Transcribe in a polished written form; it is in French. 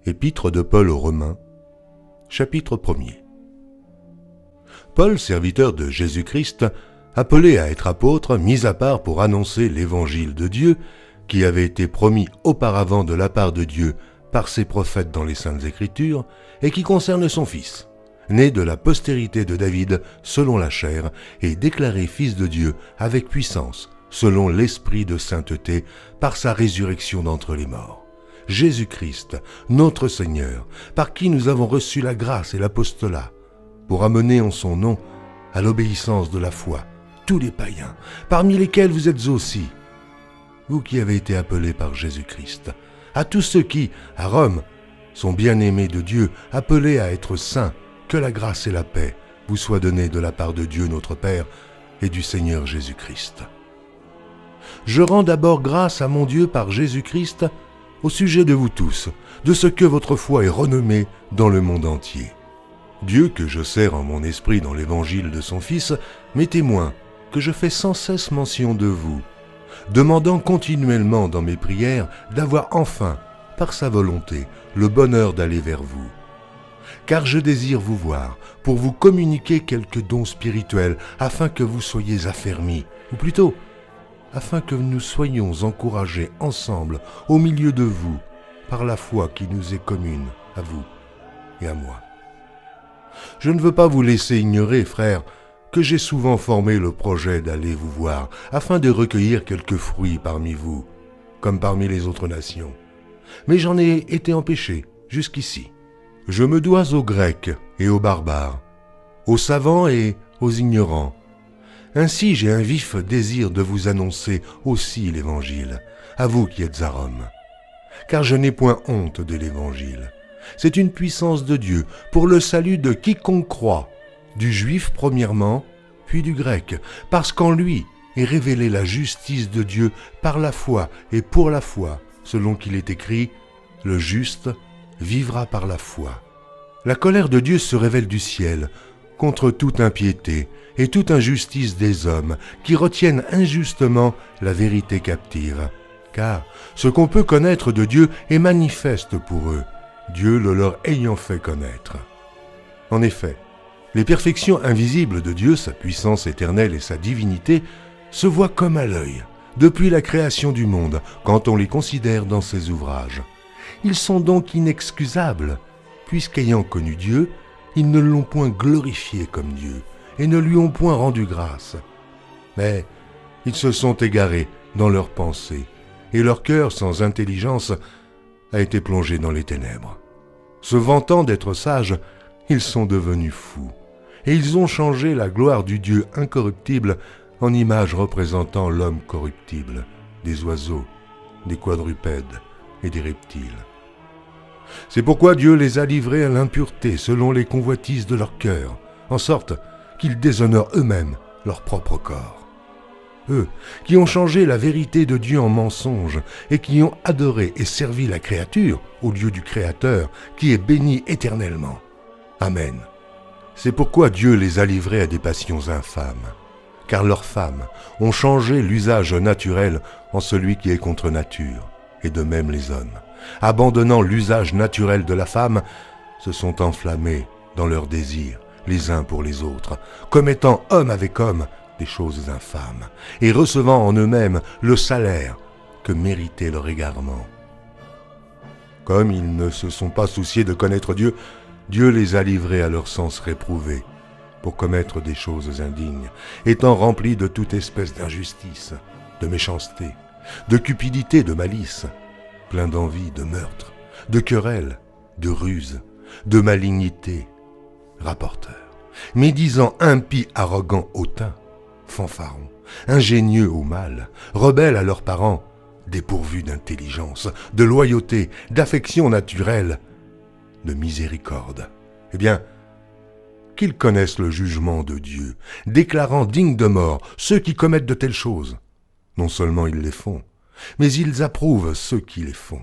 Épître de Paul aux Romains, chapitre 1er. Paul, serviteur de Jésus-Christ, appelé à être apôtre, mis à part pour annoncer l'évangile de Dieu, qui avait été promis auparavant de la part de Dieu par ses prophètes dans les Saintes Écritures, et qui concerne son Fils, né de la postérité de David selon la chair, et déclaré Fils de Dieu avec puissance, selon l'Esprit de sainteté, par sa résurrection d'entre les morts. Jésus-Christ, notre Seigneur, par qui nous avons reçu la grâce et l'apostolat, pour amener en son nom à l'obéissance de la foi tous les païens, parmi lesquels vous êtes aussi, vous qui avez été appelés par Jésus-Christ, à tous ceux qui, à Rome, sont bien-aimés de Dieu, appelés à être saints, que la grâce et la paix vous soient données de la part de Dieu notre Père et du Seigneur Jésus-Christ. Je rends d'abord grâce à mon Dieu par Jésus-Christ au sujet de vous tous, de ce que votre foi est renommée dans le monde entier. Dieu, que je sers en mon esprit dans l'évangile de son Fils, m'est témoin que je fais sans cesse mention de vous, demandant continuellement dans mes prières d'avoir enfin, par sa volonté, le bonheur d'aller vers vous. Car je désire vous voir, pour vous communiquer quelques dons spirituels, afin que vous soyez affermis, ou plutôt, afin que nous soyons encouragés ensemble au milieu de vous, par la foi qui nous est commune, à vous et à moi. Je ne veux pas vous laisser ignorer, frères, que j'ai souvent formé le projet d'aller vous voir, afin de recueillir quelques fruits parmi vous, comme parmi les autres nations. Mais j'en ai été empêché jusqu'ici. Je me dois aux Grecs et aux barbares, aux savants et aux ignorants. Ainsi j'ai un vif désir de vous annoncer aussi l'Évangile, à vous qui êtes à Rome. Car je n'ai point honte de l'Évangile. C'est une puissance de Dieu pour le salut de quiconque croit, du juif premièrement, puis du grec, parce qu'en lui est révélée la justice de Dieu par la foi et pour la foi, selon qu'il est écrit, « Le juste vivra par la foi ». La colère de Dieu se révèle du ciel contre toute impiété et toute injustice des hommes qui retiennent injustement la vérité captive. Car ce qu'on peut connaître de Dieu est manifeste pour eux, Dieu le leur ayant fait connaître. En effet, les perfections invisibles de Dieu, sa puissance éternelle et sa divinité, se voient comme à l'œil, depuis la création du monde, quand on les considère dans ses ouvrages. Ils sont donc inexcusables, puisqu'ayant connu Dieu, ils ne l'ont point glorifié comme Dieu, et ne lui ont point rendu grâce. Mais ils se sont égarés dans leurs pensées, et leur cœur sans intelligence a été plongé dans les ténèbres. Se vantant d'être sages, ils sont devenus fous, et ils ont changé la gloire du Dieu incorruptible en image représentant l'homme corruptible, des oiseaux, des quadrupèdes et des reptiles. C'est pourquoi Dieu les a livrés à l'impureté selon les convoitises de leur cœur, en sorte qu'ils déshonorent eux-mêmes leur propre corps. Eux, qui ont changé la vérité de Dieu en mensonge et qui ont adoré et servi la créature au lieu du Créateur, qui est béni éternellement. Amen. C'est pourquoi Dieu les a livrés à des passions infâmes, car leurs femmes ont changé l'usage naturel en celui qui est contre nature, et de même les hommes, abandonnant l'usage naturel de la femme, se sont enflammés dans leurs désirs les uns pour les autres, commettant homme avec homme des choses infâmes, et recevant en eux-mêmes le salaire que méritait leur égarement. Comme ils ne se sont pas souciés de connaître Dieu, Dieu les a livrés à leur sens réprouvé, pour commettre des choses indignes, étant remplis de toute espèce d'injustice, de méchanceté, de cupidité, de malice, plein d'envie, de meurtre, de querelle, de ruse, de malignité, rapporteurs, médisants, impies, arrogants, hautains, fanfarons, ingénieux au mal, rebelles à leurs parents, dépourvus d'intelligence, de loyauté, d'affection naturelle, de miséricorde. Eh bien, qu'ils connaissent le jugement de Dieu, déclarant dignes de mort ceux qui commettent de telles choses. Non seulement ils les font, mais ils approuvent ceux qui les font.